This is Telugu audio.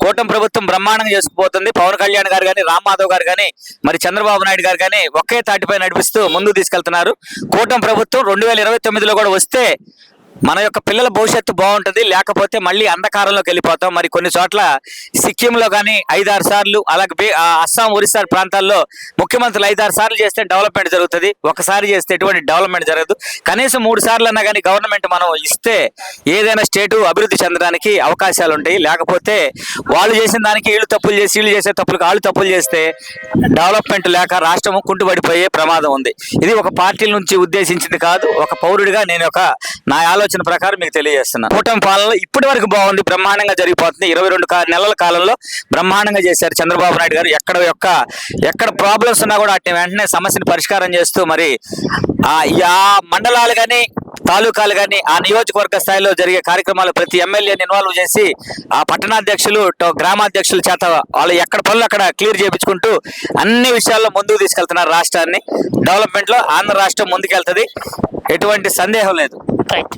కూటమి ప్రభుత్వం బ్రహ్మాండంగా చేసుకుపోతుంది. పవన్ కళ్యాణ్ గారు కానీ, రామ్ మాధవ్ గారు కానీ, మరి చంద్రబాబు నాయుడు గారు కానీ ఒకే తాటిపై నడిపిస్తూ ముందుకు తీసుకెళ్తున్నారు. కూటమి ప్రభుత్వం 2029లో కూడా వస్తే మన యొక్క పిల్లల భవిష్యత్తు బాగుంటుంది. లేకపోతే మళ్ళీ అంధకారంలోకి వెళ్ళిపోతాం. మరి కొన్ని చోట్ల సిక్కింలో కానీ 5-6 సార్లు, అలాగే అస్సాం, ఒరిస్సా ప్రాంతాల్లో ముఖ్యమంత్రులు 5-6 సార్లు చేస్తే డెవలప్మెంట్ జరుగుతుంది. ఒకసారి చేస్తే ఎటువంటి డెవలప్మెంట్ జరగదు. కనీసం 3 సార్లు అన్నా కానీ గవర్నమెంట్ మనం ఇస్తే ఏదైనా స్టేటు అభివృద్ధి చెందడానికి అవకాశాలు ఉంటాయి. లేకపోతే వాళ్ళు చేసిన దానికి వీళ్ళు తప్పులు చేసి, వీళ్ళు చేసే తప్పులకు వాళ్ళు తప్పులు చేస్తే డెవలప్మెంట్ లేక రాష్ట్రం కుంటుపడిపోయే ప్రమాదం ఉంది. ఇది ఒక పార్టీల నుంచి ఉద్దేశించింది కాదు. ఒక పౌరుడిగా నేను నా ఆలోచన ప్రకారం మీకు తెలియజేస్తున్నాను. కూటమి పాలనలో ఇప్పటి వరకు బాగుంది, బ్రహ్మాండంగా జరిగిపోతుంది. 22 నెలల కాలంలో బ్రహ్మాండంగా చేశారు చంద్రబాబు నాయుడు గారు. ఎక్కడ ప్రాబ్లమ్స్ ఉన్నా కూడా వాటిని వెంటనే సమస్యను పరిష్కారం చేస్తూ మరి ఆ మండలాలు కానీ, తాలూకాలు కానీ, ఆ నియోజకవర్గ స్థాయిలో జరిగే కార్యక్రమాలు ప్రతి ఎమ్మెల్యేని ఇన్వాల్వ్ చేసి ఆ పట్టణాధ్యక్షులు, గ్రామాధ్యక్షుల చేత వాళ్ళు ఎక్కడ పనులు అక్కడ క్లియర్ చేయించుకుంటూ అన్ని విషయాల్లో ముందుకు తీసుకెళ్తున్నారు రాష్ట్రాన్ని. డెవలప్మెంట్లో ఆంధ్ర రాష్ట్రం ముందుకెళ్తుంది, ఎటువంటి సందేహం లేదు. రైట్.